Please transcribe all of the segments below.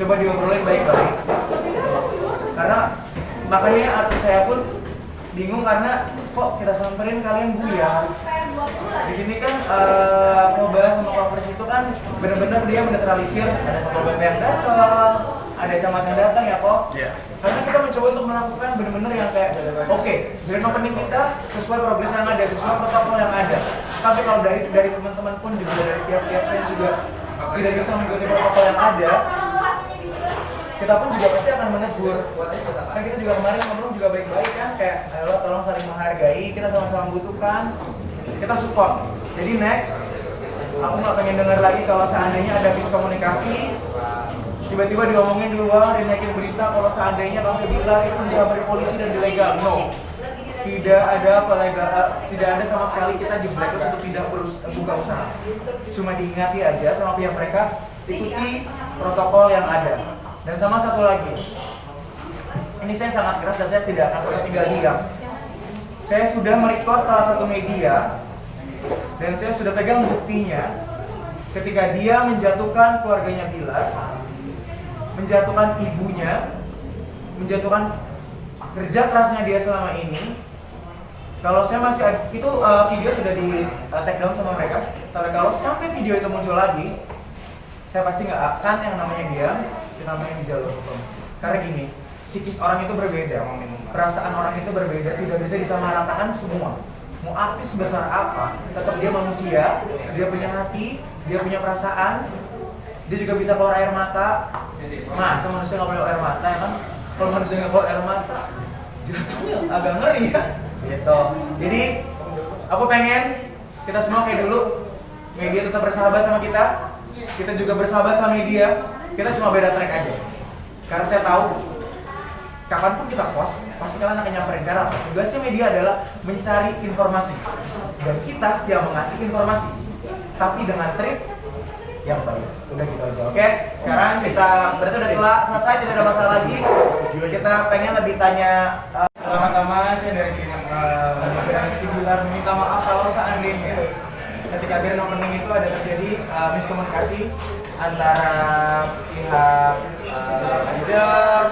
coba diobrolin baik-baik. Karena makanya artis saya pun bingung karena kok kita samperin kalian buyar. Di sini kan Koba sama Covers itu kan benar-benar dia menetralisir, ada Satpol PP yang datang, ada camat yang datang ya kok. Yeah. Karena kita mencoba untuk melakukan benar-benar yang kayak oke, grand opening kita sesuai progres yang ada, sesuai protokol yang ada. Tapi kalau dari teman-teman pun juga dari pihak-pihak lain juga tidak bisa mengikuti protokol yang ada, kita pun juga pasti akan menegur. Karena kita juga kemarin ngobrol juga baik-baik kan, kayak ayo tolong saling menghargai, kita sama-sama membutuhkan, kita support. Jadi next, aku nggak pengen dengar lagi kalau seandainya ada miskomunikasi, tiba-tiba diomongin di luar, dinaikin berita kalau seandainya Cafe Bilar itu disamperin polisi dan ilegal. No, tidak ada sama sekali kita di blacklist untuk tidak buka usaha. Cuma diingati aja sama pihak mereka, ikuti protokol yang ada. Dan sama satu lagi, ini saya sangat keras dan saya tidak akan pernah tinggal diam. Saya sudah merecord salah satu media dan saya sudah pegang buktinya ketika dia menjatuhkan keluarganya Bilar, menjatuhkan ibunya, menjatuhkan kerja kerasnya dia selama ini. Kalau saya masih ada, itu video sudah di take down sama mereka. Tapi kalau sampai video itu muncul lagi, saya pasti nggak akan yang namanya diam. Kita main di jalur hukum. Karena gini, psikis orang itu berbeda, perasaan orang itu berbeda, tidak bisa disamaratakan semua. Mau artis sebesar apa, tetap dia manusia, dia punya hati, dia punya perasaan, dia juga bisa keluar air mata. Masa manusia nggak keluar air mata ya kan? Kalau manusia nggak keluar air mata, jatuhnya agak ngeri ya. Gitu. Jadi aku pengen kita semua kayak dulu, media tetap bersahabat sama kita juga bersahabat sama media. Kita cuma beda track aja. Karena saya tahu kapanpun kita post, pasti kalian akan nyamperin. Karena tugasnya media adalah mencari informasi dan kita yang mengasih informasi, tapi dengan trik yang baik. Udah gitu aja. Oke, sekarang kita berarti udah selesai, tidak ada masalah lagi. Kita pengen lebih tanya pertama-tama saya dari Rizky Bilar meminta maaf kalau seandainya ketika grand opening itu ada terjadi miskomunikasi antara pihak manajer,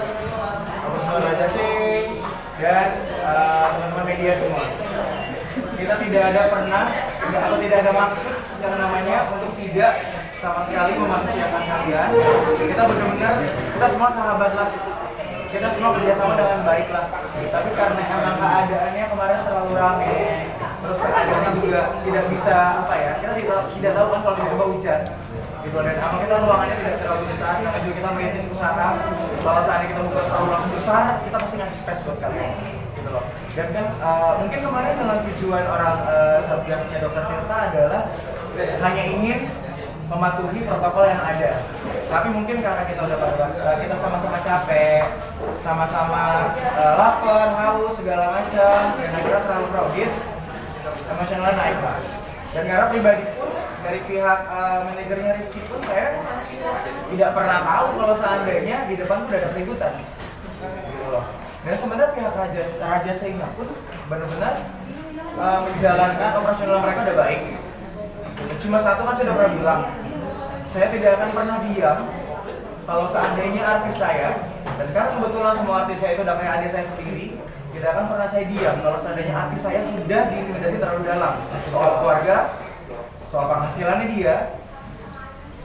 Operasional Raja Sing, dan teman-teman media semua. Kita tidak ada pernah atau tidak ada maksud yang namanya untuk tidak sama sekali memanusiakan kalian. Kita benar-benar, kita semua sahabat lah. Kita semua kerjasama dengan baik lah. Tapi karena emang keadaannya kemarin terlalu rame, terus keadaannya juga tidak bisa kita tidak tahu kan kalau tiba-tiba hujan. Gitu, dan emang kita ruangannya tidak terlalu besar, karena juga kita merintis usaha. Kalau seandainya kita buka terlalu langsung besar, kita pasti ngasih space buat kalian, gitu loh. Dan kan mungkin kemarin dengan tujuan orang satgasnya Dr. Tirta adalah hanya ingin mematuhi protokol yang ada. Tapi mungkin karena kita udah kita sama-sama capek, sama-sama lapar, haus segala macam, dan akhirnya terlalu crowded, emosionalnya naik lah. Dan karena pribadi pun dari pihak manajernya Rizky pun saya tidak pernah tahu kalau seandainya di depan tuh udah ada keributan, gitu loh. Dan sebenarnya pihak Raja Seinga pun benar-benar menjalankan operasional mereka udah baik. Cuma satu kan saya udah pernah bilang, saya tidak akan pernah diam kalau seandainya artis saya, dan karena kebetulan semua artis saya itu udah kayak adik saya sendiri, tidak akan pernah saya diam kalau seandainya artis saya sudah diintimidasi terlalu dalam soal keluarga, soal penghasilannya dia,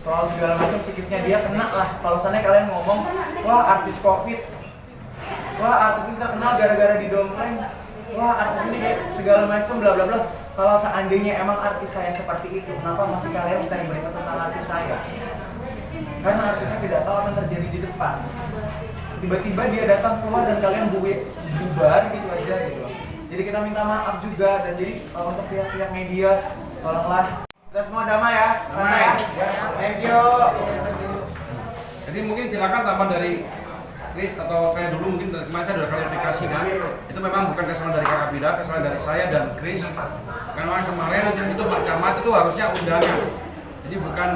soal segala macam psikisnya dia kena lah. Kalau seandainya kalian ngomong, wah artis COVID, wah artis ini terkenal gara-gara didompleng, wah artis ini kayak segala macam bla bla bla. Kalau seandainya emang artis saya seperti itu, kenapa masih kalian mencari berita tentang artis saya? Karena artisnya tidak tahu apa yang terjadi di depan. Tiba-tiba dia datang keluar dan kalian bubar gitu aja gitu. Jadi kita minta maaf juga, dan jadi untuk pihak-pihak media tolonglah kita semua damai ya, santai ya. Thank you. Jadi mungkin silakan tambahan dari Chris atau kayak dulu mungkin kemarin saya sudah klarifikasi kan, itu memang bukan kesalahan dari Kakak Bilar, kesalahan dari saya dan Chris. Karena kemarin itu Pak Camat itu harusnya undangan, jadi bukan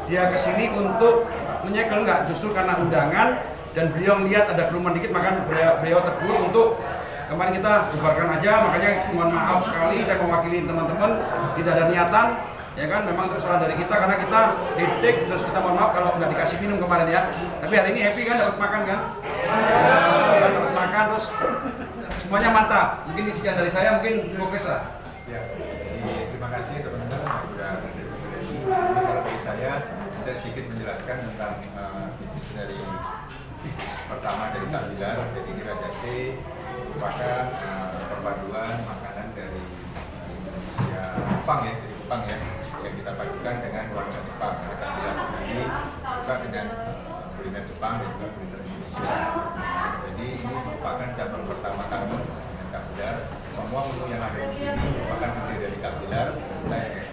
dia kesini untuk menyegel, enggak, justru karena undangan dan beliau melihat ada kerumunan dikit, maka beliau tegur untuk kemarin kita bubarkan aja. Makanya mohon maaf sekali, saya mewakili teman-teman, tidak ada niatan ya kan memang itu kesalahan dari kita karena kita didik, terus kita mohon maaf kalau nggak dikasih minum kemarin ya, tapi hari ini happy kan dapat makan kan, dapat makan terus semuanya mantap. Mungkin sekian dari saya, mungkin fokus lah. Ya, jadi terima kasih teman-teman yang sudah berkomunikasi. Kalau bagi saya sedikit menjelaskan tentang bisnis dari pertama dari Kak Bilar. Jadi ini Raja C merupakan perpaduan makanan dari Indonesia Jepang ya, dari Jepang ya, yang kita padukan dengan warga Jepang. Karena Kak Bilar sendiri suka dengan kuliner Jepang dan juga kuliner Indonesia. Jadi ini merupakan cabang pertama kami dengan Kak Bilar. Semua menu yang ada di sini merupakan ide dari Kak Bilar.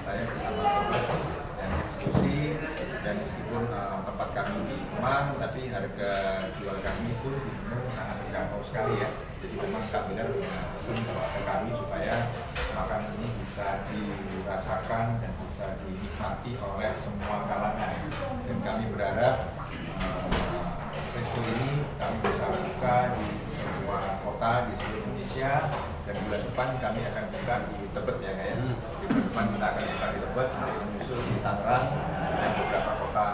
Saya bersama Tugas dan eksekusi, dan meskipun tempat kami di Kemang, tapi harga jual kami pun sangat terjangkau sekali ya. Jadi memang Kak Bilar pesan kepada kami supaya makanan ini bisa dirasakan dan bisa dinikmati oleh semua kalangan. Dan kami berharap resto ini kami bisa buka di semua kota di seluruh Indonesia, dan bulan depan kami akan buka di Tebet ya kayak. Di bulan depan kita akan buka di Tebet, menyusul di Tangerang dan beberapa kota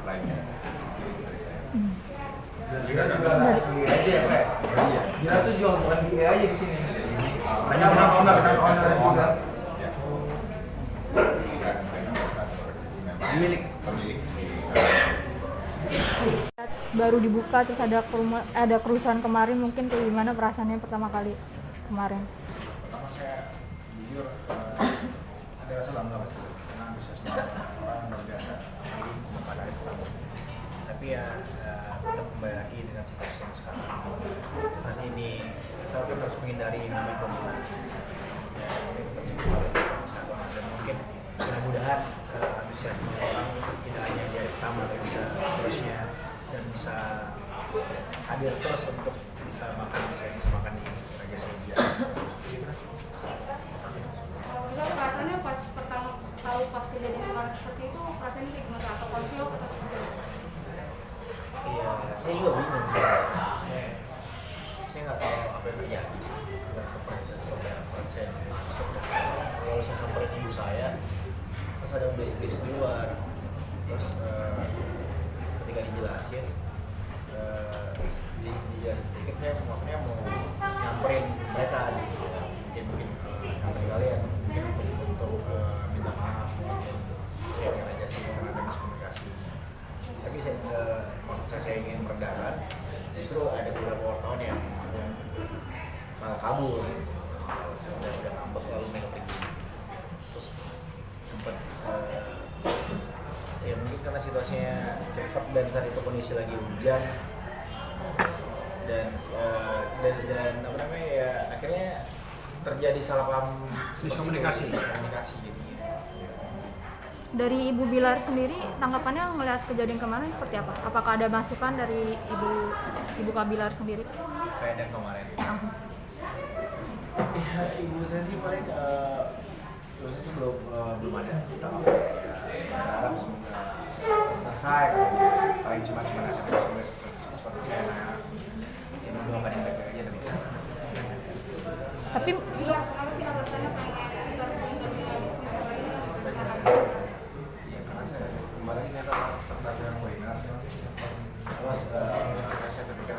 lainnya. Itu dari saya. Gila juga nggak sendiri aja ya Pak. Iya. Gila tuh jual bukan dia aja di sini. Jadi ini Banyak owner juga. Ya. Bukan perusahaan seperti ini, memang pemilik di baru dibuka terus ada kerusuhan kemarin, mungkin kayak gimana perasaannya pertama kali kemarin? Pertama saya jujur ada rasa bangga pasti karena antusiasme orang luar biasa pada hari pertama. Tapi ya tetap kembali lagi dengan situasi yang sekarang. Saat ini kita kan harus menghindari yang namanya kerumunan. Dan mungkin mudah-mudahan antusiasme orang tidak hanya di hari pertama tapi bisa seterusnya, dan bisa hadir terus untuk bisa makan di Raja Serbia. Kalau rasanya pas pertama tahu pas kejadian kemarin seperti itu, rasanya kayak gimana? Atau konsiok atau seperti apa? Iya, saya juga bingung sih. Saya nggak tahu apa yang terjadi. Nggak tahu prosesnya seperti apa. Kalau saya samperin ibu saya, terus ada bisik-bisik di luar. Terus ketika dijelasin, dijelasin sedikit, saya maksudnya mau nyamperin mereka gitu. Mungkin nyamperin kalian, mungkin untuk minta maaf, mungkin yang aja sih karena ada miskomunikasi. Tapi maksud saya ingin meredakan, justru ada beberapa wartawan yang malah kabur. Saya udah ngambek lalu mereka pergi. Terus sempat ya mungkin karena situasinya cepat dan saat itu kondisi lagi hujan dan apa namanya ya, akhirnya terjadi salah paham, Miskomunikasi jadinya. Dari Ibu Bilar sendiri, tanggapannya melihat kejadian kemarin seperti apa? Apakah ada masukan dari Ibu Kak Bilar sendiri? Kayak dan kemarin. Ya, ibu saya sih paling belum ada setelah berharap semoga selesai, paling cuma semoga cepat selesai. Nah, ya mendoakan yang baik aja tapi bisa. Tapi Iya, kenapa sih alasannya pengen Iya, karena saya kembali lagi saya tertarik dengan kuliner. Terus saya terpikir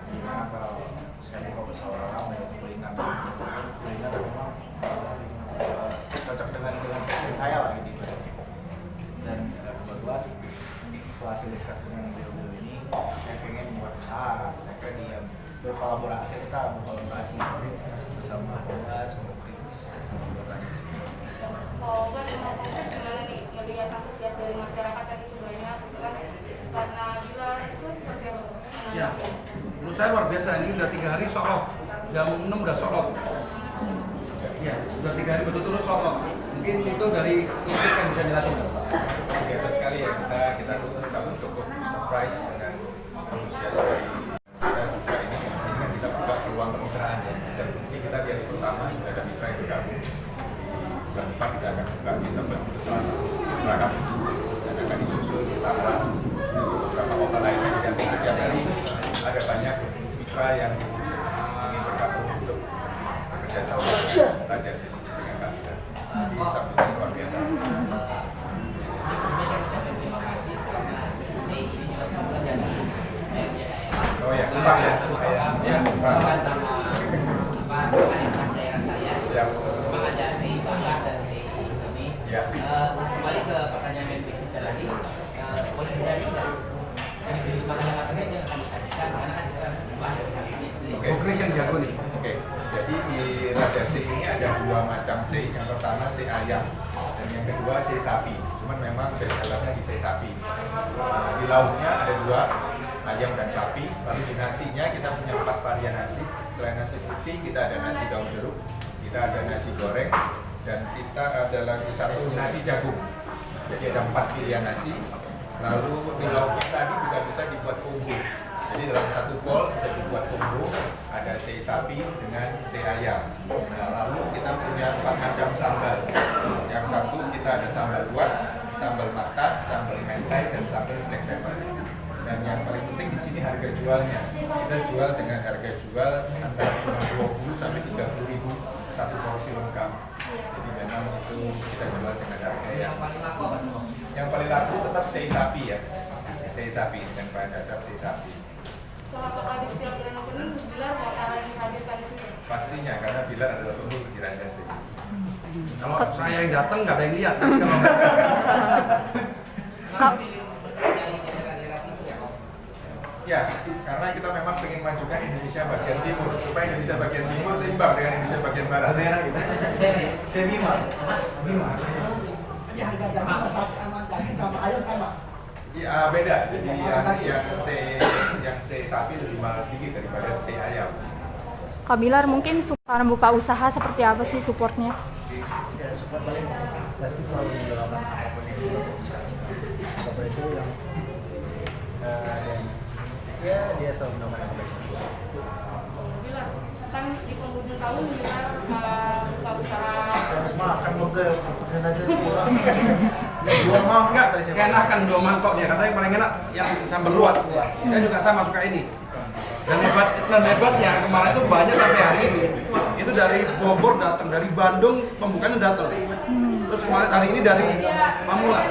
gimana kalau saya mau bersama orang dengan kuliner memang cocok dengan passion saya lah gitu. Dan kebetulan setelah hasil diskus dengan beliau ini, saya pengen membuat usaha. Saya pengen dia berkolaborasi, kita berkolaborasi bersama Polres, sama Krimus, membuat Raja Serbia. kalau kan memang proses gimana nih melihat antusias dari masyarakat yang itu banyak gitu kan, karena gila itu seperti apa? ya, menurut saya luar biasa. Ini udah 3 hari sold out, jam 6 udah sold out. Ya, sudah 3 hari betul-betul sold out. Mungkin itu dari Tugas yang bisa jelasin. biasa sekali ya, kita cukup surprise dengan antusias dari kita buka ini. Di sini kan kita buka peluang kemitraan ya. Dan ini kita di hari pertama sudah ada mitra yang bergabung. Di bulan depan kita akan buka di Tebet bersama Belakang dan akan disusul di Tangerang dan beberapa kota lainnya. Dan setiap hari ada banyak mitra yang ingin bergabung untuk bekerja sama dengan Raja Serbia dengan kami. Di Sabtu ini luar biasa. Misalkan sama kas daerah saya, Siap. memang ada si Bagas dan si ini. Ya. Kembali ke pertanyaan main bisnis tadi, boleh berani nggak? Jenis makanan apa saja yang akan disajikan? Karena kan kita bahas hari ini. Oke. Oh, Chris yang jago nih. Oke, jadi di Raja C ini ada 2 macam C. Yang pertama C ayam dan yang kedua C sapi. Cuman memang best sellernya di C sapi. Di lauknya ada 2, ayam dan sapi. Lalu di nasinya kita punya 4 varian nasi. Selain nasi putih, kita ada nasi daun jeruk, kita ada nasi goreng, dan kita ada lagi satu nasi jagung. Jadi ada 4 pilihan nasi. Lalu di lauknya tadi juga bisa dibuat combo. Jadi dalam satu bowl bisa dibuat combo, ada C sapi dengan C ayam. Nah, lalu kita punya 4 macam sambal. Yang satu kita ada sambal buat, sambal mata, sambal mentai, dan sambal black pepper. Dan yang paling penting di sini harga jualnya. Kita jual dengan harga jual antara cuma 20 sampai 30.000 satu porsi lengkap. Jadi memang itu kita jual dengan harga yang paling laku apa tuh? yang paling laku tetap C sapi ya. C sapi dengan bahan dasar C sapi. So, apakah di setiap brand opening Bilar bakalan dihadirkan di sini? Pastinya karena Bilar adalah pemilik di Raja C. Kalau saya yang datang nggak ada yang lihat. Tapi kalau Memang pilih dari daerah-daerah itu ya? Ya, karena kita memang ingin majukan Indonesia bagian timur supaya Indonesia bagian timur seimbang dengan Indonesia bagian barat. Daerah kita. Saya Bima. Bima. Ya, sama daging sama ayam sama. Iya beda. Jadi yang C sapi lebih mahal sedikit daripada C ayam. Kak Bilar mungkin sekarang buka usaha seperti apa sih supportnya? Ya, support paling pasti selalu mendoakan apapun yang dia bisa. Apapun itu yang dan ya dia selalu mendoakan yang terbaik. Bilar, kan di penghujung tahun Bilar buka usaha. Saya harus makan mobil, dan hasil pulang. dua mangkok tadi saya enakan 2 mangkok dia katanya paling enak yang sambal luat. Saya juga sama suka ini. Dan hebatnya kemarin itu banyak sampai hari ini. Itu dari Bogor datang, dari Bandung pembukanya datang. Terus kemarin hari ini dari Mamula.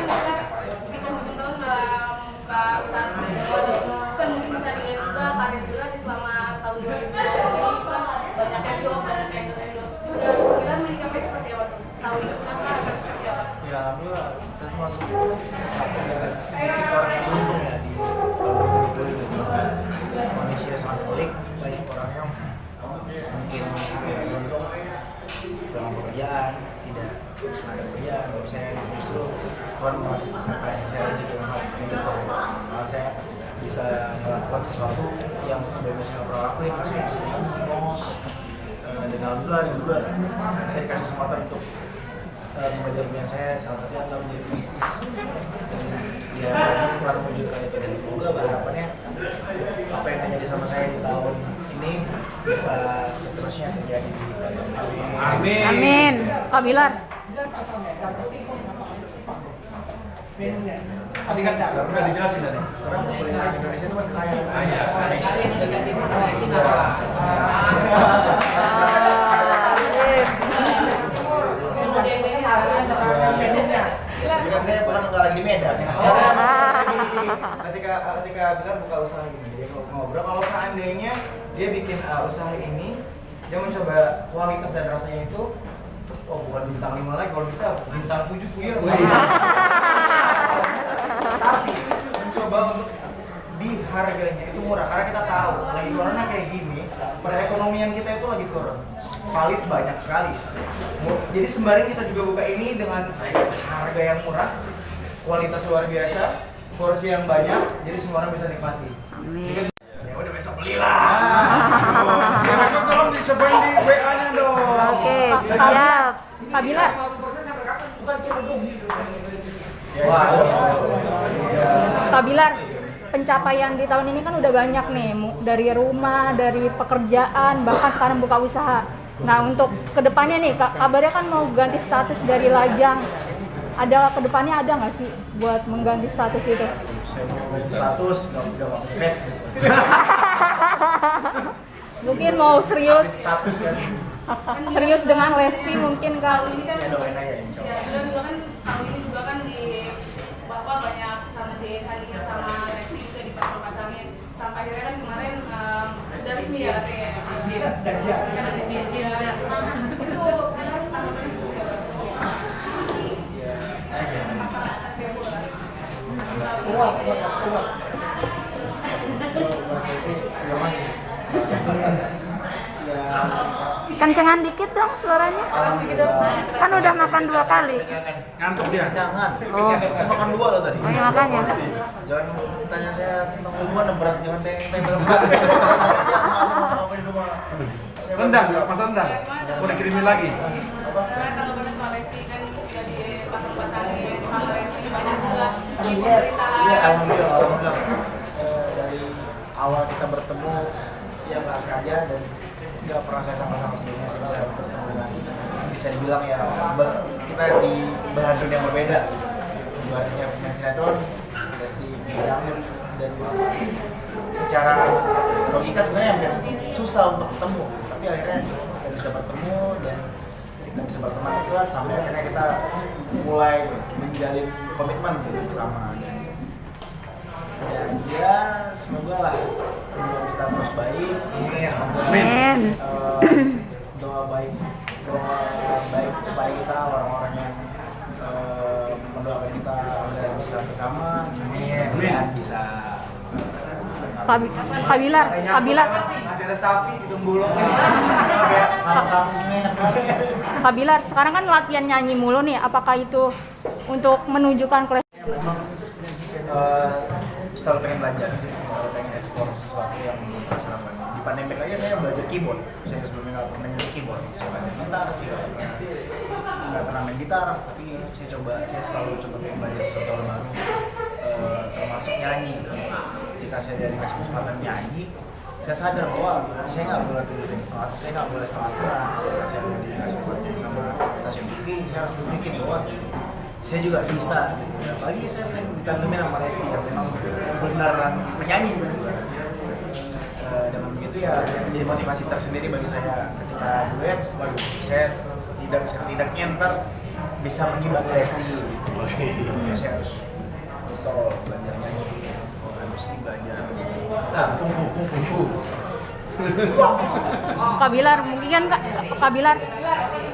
Di penghujung tahun buka usaha seperti ini. Terus kan mungkin bisa dilihat juga karir Bilar di selama tahun 2020 ini kan banyaknya job, banyak yang endorse juga. Terus Bilar menyikapi seperti apa tuh? Tahun depan akan seperti apa? Ya, alhamdulillah saya termasuk satu dari sedikit orang yang beruntung ya di tahun 2020 ini. Malaysia sangat pelik, banyak orang yang mungkin beruntung dalam pekerjaan, tidak ada pekerjaan. Kalau saya justru Tuhan masih kasih saya rezeki yang sangat beruntung. Malah saya bisa melakukan sesuatu yang sebelumnya saya nggak pernah lakuin, saya bisa ngomong. Dan alhamdulillah di bulan saya dikasih kesempatan untuk mengajar pilihan saya, salah satunya adalah menjadi bisnis. Dan ya Tuhan mewujudkan itu, dan semoga harapannya apa yang terjadi sama saya di tahun ini bisa seterusnya terjadi di tahun ini. Amin. Amin. Kak Bilar. Tadi kan udah dijelasin tadi. Karena kuliner Indonesia itu kan kaya. Kali Indonesia Timur ini apa? Jadi kan saya pernah nggak lagi di Medan. Ketika Bilar buka usaha ini, dia ngobrol kalau seandainya dia bikin usaha ini, dia mencoba kualitas dan rasanya itu, oh bukan bintang 5 lagi, kalau bisa bintang 7 puyer. Tapi mencoba untuk di harganya itu murah, karena kita tahu lagi corona kayak gini, perekonomian kita itu lagi turun. Valid banyak sekali. Jadi sembari kita juga buka ini dengan harga yang murah, kualitas luar biasa, porsi yang banyak, jadi semua orang bisa nikmati. Ya udah besok belilah. Ya besok tolong disebarin di WA-nya dong. Oke, siap. Kak Bilar. Kak Bilar, pencapaian di tahun ini kan udah banyak nih, dari rumah, dari pekerjaan, bahkan sekarang buka usaha. Nah untuk kedepannya nih, kabarnya kan mau ganti status dari lajang. Ada kedepannya ada nggak sih buat mengganti status itu? Saya mau status, nggak mau Facebook. Mungkin mau serius, Status kan, serius dengan Lesti mungkin Kak. Tahun ini kan ya doain aja insya ya, Allah. Bilar juga kan tahun ini juga kan di Bapak banyak disandingin sama Lesti juga dipasang-pasangin sampai akhirnya kan kemarin udah resmi ya katanya Jadian. Itu tanggapannya seperti apa? Kuat. Kencengan dikit dong suaranya. Kan udah makan 2 kali. Ngantuk dia. Jangan. Oh, Saya makan 2 loh tadi. oh ya makanya. Jangan tanya saya tentang hubungan berat, jangan tanya berat. Sama apa di rumah? Rendang, nggak pas rendang. Mau dikirimin lagi. Karena tanggapannya soal Lesti kan jadi pasang-pasangin sama Lesti banyak juga Iya, pemberitaan. alhamdulillah. Dari awal kita bertemu ya nggak sengaja dan nggak pernah saya sama-sama sebelumnya saya bisa bertemu dengan, bisa dibilang ya kita di belahan dunia yang berbeda. Dibanding saya pemain sinetron, Lesti bidang, dan secara logika sebenarnya hampir susah untuk ketemu, tapi akhirnya kita bisa bertemu dan kita bisa berteman dekat sampai akhirnya kita mulai menjalin komitmen gitu sama. Dan ya semoga lah hubungan kita terus baik, semoga Amin. doa baik kepada kita, orang-orang yang mendoakan kita agar bisa bersama, dan bisa Kak Bilar. Masih ada sapi di Tembulong. sama enak banget. Kak Bilar, sekarang kan latihan nyanyi mulu nih. Apakah itu untuk menunjukkan ke Selalu pengen belajar, selalu pengen eksplor sesuatu yang selama di pandemik aja saya belajar keyboard. Saya sebelumnya nggak pernah nyanyi keyboard, saya belajar gitar, saya nggak pernah main gitar, tapi saya selalu coba pengen belajar sesuatu yang baru, termasuk nyanyi. Ketika saya dikasih kesempatan nyanyi, saya sadar bahwa saya nggak boleh tidur setengah, saya nggak boleh setengah-setengah. Ketika saya dikasih kesempatan sama stasiun TV, saya harus berpikir bahwa saya juga bisa, gitu. Apalagi saya sering ditantumin sama Lesti yang memang beneran menyanyi gitu. Dengan begitu ya menjadi motivasi tersendiri bagi saya ketika duet. Waduh, saya setidaknya ntar bisa menghibur Lesti gitu. Ya, saya harus betul belajar nyanyi, harus belajar kungfu. Kak Bilar? Mungkin kan Kak Bilar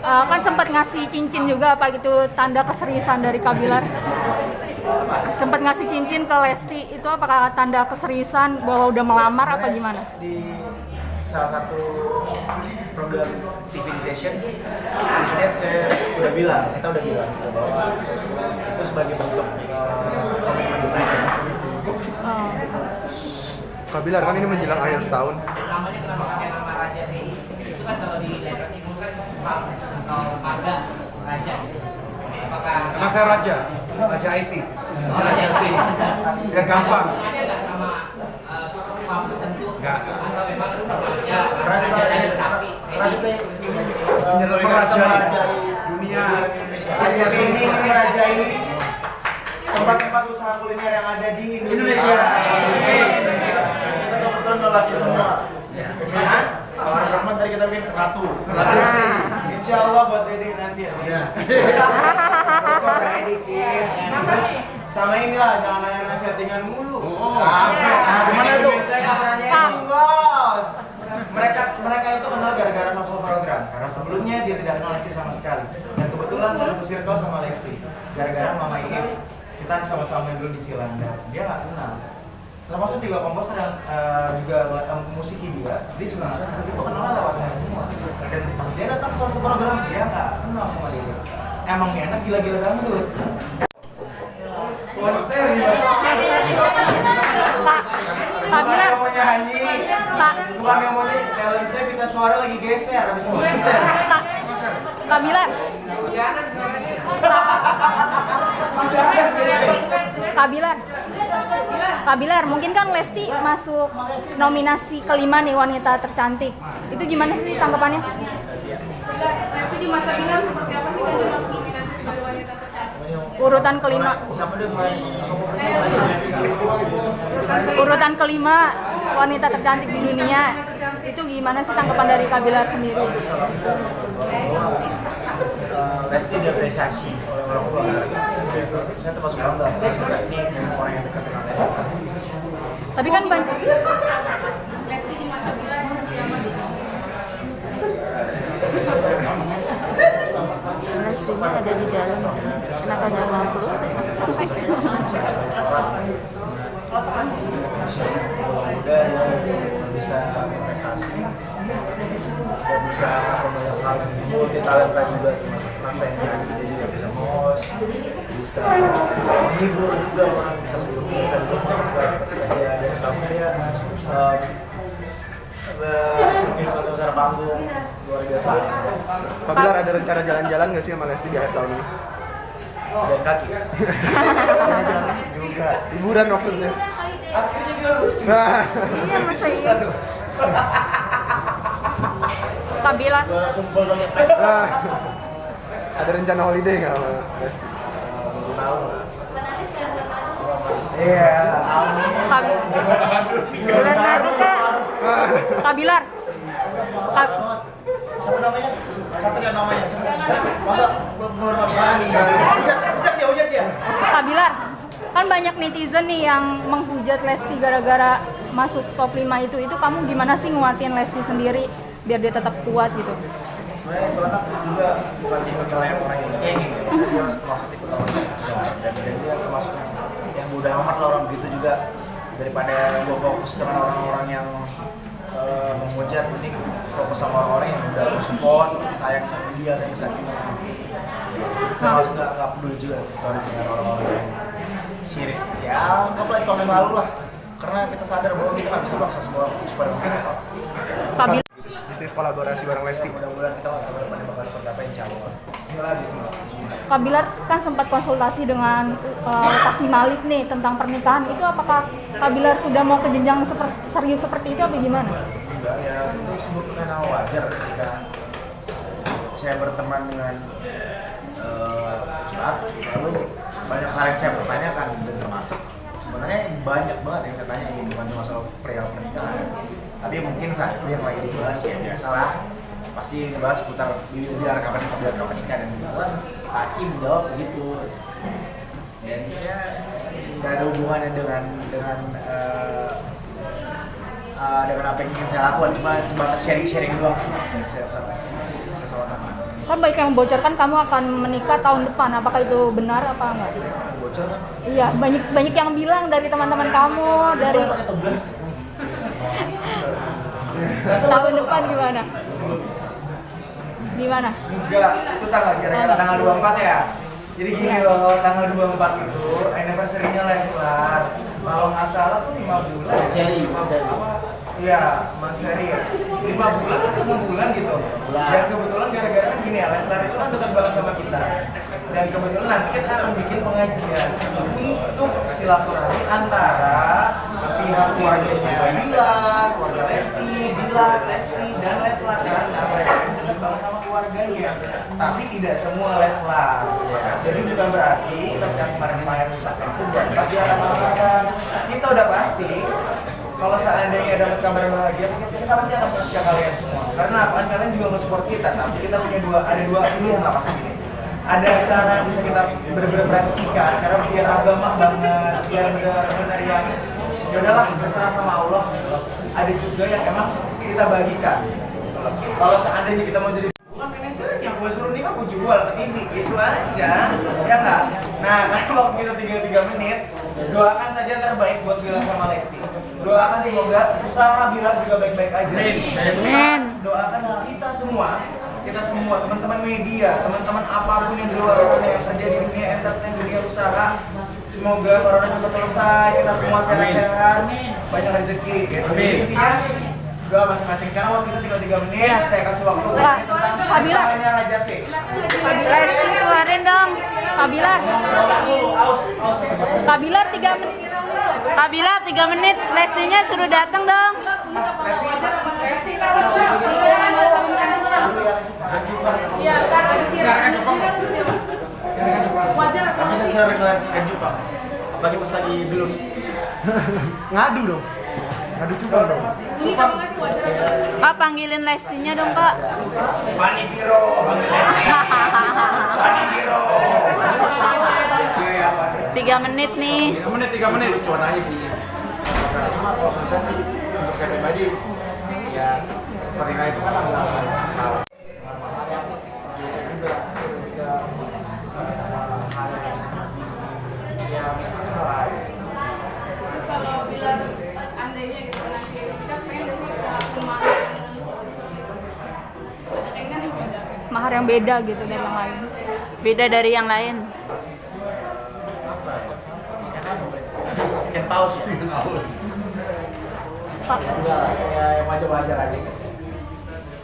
kan sempat ngasih cincin juga, apa gitu tanda keseriusan dari Kak Bilar? Sempat ngasih cincin ke Lesti, itu apakah tanda keseriusan bahwa udah melamar apa gimana? Di salah satu program TV di station, di stage saya kita udah bilang bahwa itu sebagai bentuk komitmen United. Kak Bilar, kan ini menjelang akhir tahun. Namanya kenapa pakai nama Raja sih? Itu kan kalau di letter timur kan atau Marga Raja. Apakah Karena saya raja IT. Raja sih. Biar gampang. ada nggak sama farm tertentu? Nggak. Atau memang ya raja dari sapi? Merajai dunia. Raja ini merajai tempat-tempat usaha kuliner yang ada di Indonesia. Kita kebetulan lelaki semua. Awal Rahman tadi kita bikin ratu. Insya Allah buat Dede nanti ya. Coba dikit. Terus sama inilah jangan nanya settingan mulu. Gimana itu? Saya nggak pernah nyeting bos. Mereka itu kenal gara-gara satu program. Karena sebelumnya dia tidak kenal Lesti sama sekali. Dan kebetulan saya satu circle sama Lesti. Gara-gara Mama Iis kita sama-sama dulu di Cilandak. Dia nggak kenal. Termasuk juga komposer yang juga musiki dia juga nggak kenal. Itu kenalnya lewat saya semua. Dan pas dia datang ke suatu program dia nggak kenal sama dia. Emang enak gila-gila dangdut. Konser ya. Kak Bilar, Bukan yang mau nyanyi, bukan yang mau nyanyi. Talent saya pita suara lagi geser habis konser. Kak Bilar, Kak Bilar, mungkin kan Lesti masuk nominasi kelima nih wanita tercantik. Itu gimana sih tanggapannya? Lesti di mata Bilar seperti apa sih kan dia masuk nominasi sebagai wanita tercantik? Urutan kelima. Siapa dia mulai Urutan kelima wanita tercantik di dunia. Itu gimana sih tanggapan dari Kak Bilar sendiri? Lesti diapresiasi oleh orang-orang. Saya termasuk bangga. Lesti orang yang dekat dengan Lesti. Tapi kan banyak. Lesti di mata Bilar seperti apa? Lestinya ada di dalam. Kenapa nggak mau keluar? muda bisa investasi dan bisa banyak hal multi talenta juga termasuk Mas Lenny dia juga bisa host, bisa menghibur juga orang bisa juga ketika dia dan selama dia bisa menghidupkan suasana panggung luar biasa. Pak Bilar ada rencana jalan-jalan nggak sih sama Lesti di akhir tahun ini? Dan kaki Juga hiburan maksudnya. akhirnya juga lucu. Nah, Susah tuh. Kak Bilar, Gua sumpel banget. nah. Ada rencana holiday nggak sama Lesti? Tahu lah. Iya, amin. Kak Bilar, Kak Bilar, Kak, Siapa namanya? Satria namanya. Masa belum berani? Hujat dia. Kak Bilar, kan banyak netizen nih yang menghujat Lesti gara-gara masuk top 5 itu kamu gimana sih nguatin Lesti sendiri biar dia tetap kuat gitu? Sebenarnya itu anak juga bukan tipe yang orang yang cengeng ya. Dia termasuk tipe orang dan dia termasuk yang mudah amat lah orang begitu juga, daripada gue fokus dengan orang-orang yang menghujat, mending fokus sama orang-orang yang udah support, sayang sama dia, sayang termasuk nggak peduli juga kalau dengan orang-orang yang syirik ya, anggaplah itu tahun yang lalu lah, karena kita sadar bahwa kita nggak bisa paksa semua supaya mungkin Kak Bilar, Bisnis kolaborasi bareng Lesti. mudah-mudahan kita ke depan bakal tercapai insya Allah. Bismillah. Kak Bilar kan sempat konsultasi dengan Taki Malik nih tentang pernikahan, itu apakah Kak Bilar sudah mau ke jenjang serius seperti itu apa gimana? Enggak, ya itu sebuah fenomena wajar ketika saya berteman dengan Ustadz, lalu banyak hal yang saya pertanyakan dan termasuk sebenarnya banyak banget yang saya tanya, ini bukan cuma soal perihal pernikahan, tapi mungkin saat itu yang lagi dibahas ya biasalah, pasti dibahas seputar biar kapan nikah dan kebetulan Taki menjawab begitu, dan ya nggak ada hubungannya dengan apa yang ingin saya lakukan, cuma sebatas sharing doang sih dari saya sesama teman. Kan banyak yang membocorkan kamu akan menikah tahun depan, apakah itu benar apa enggak? Bocor kan? Iya, banyak yang bilang dari teman-teman kamu dari Pakai tebes. tahun depan gimana? Gimana? Enggak, itu kira-kira tanggal 24 ya. Jadi gini loh, tanggal 24 itu anniversary-nya Leslar. Kalau nggak salah tuh 5 bulan. Seri. Iya, Mas Seri ya. 5 bulan atau 6 bulan gitu. Dan kebetulan gara-gara kan gini ya, Leslar itu kan dekat banget sama kita. Dan kebetulan nanti kita akan bikin pengajian untuk silaturahmi antara pihak keluarganya Bilar, keluarga Lesti, Bilar, Lesti, dan Leslar kan. Nah, mereka itu dekat banget sama keluarganya. Tapi tidak semua Leslar. Jadi bukan berarti pas yang kemarin ucapkan itu berarti dia akan melakukan. Kita udah pasti kalau seandainya dapat kabar bahagia, kita pasti akan push ke kalian semua. Karena apa? Kalian juga nge-support kita, tapi kita punya ada dua pilihan lah pasti gini. Ada cara yang bisa kita benar-benar bereaksikan, karena biar agama banget, biar benar-benar yang ya udahlah berserah sama Allah. Ada juga yang emang kita bagikan. Kalau seandainya kita mau jadi bukan manajernya, gue suruh nikah, gue jual ke TV, gitu aja, ya nggak? Nah, karena waktu kita tinggal 3 menit, doakan saja yang terbaik buat Bilar sama Lesti. Doakan semoga usaha Bilar juga baik-baik aja. Amin. Doakan kita semua, teman-teman media, teman-teman apapun yang di luar sana yang kerja di dunia entertain, dunia usaha, semoga corona cepat selesai, kita semua sehat-sehat, banyak rezeki. Gitu. Intinya, doa masing-masing. Karena waktu kita tinggal 3 menit, saya kasih waktu tentang usahanya Raja C. Lesti keluarin dong. Kak Bilar. Kak Bilar 3 menit. Kak Bilar 3 menit, Lestinya suruh datang dong. Tapi saya sering lihat kan Jepang, apalagi pas lagi belum. Ngadu dong. Ngadu cupang dong. Ini kamu ngasih wajar apa? Kak panggilin Lestinya dong Kak. Pani Biro, panggil Lesti. Pani Biro. 3 menit nih. 3 menit. Lucuan aja sih. Masalahnya mah kalau bisa sih untuk saya pribadi ya pernikahan itu kan adalah hal yang beda gitu dari yang lain. Beda dari yang lain. Ikan paus ya? Pak, Ya yang wajar-wajar aja sih.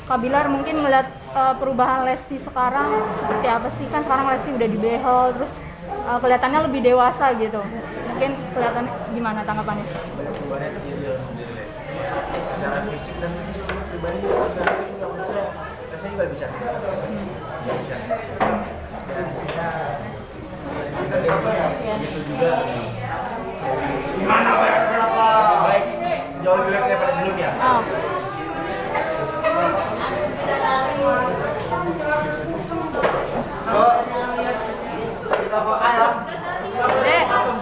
Kak Bilar mungkin melihat perubahan Lesti sekarang seperti apa sih? Kan sekarang Lesti udah di behel, terus kelihatannya lebih dewasa gitu. Mungkin kelihatannya gimana tanggapannya? Banyak kejadian dari Lesti. Secara fisik dan pribadi juga secara fisik juga menurut saya juga lebih cantik sekarang. Dan ya itu juga gimana kenapa baik jauh lebih baik daripada sebelumnya. Oh. Kita kok asam. Dek, Asam.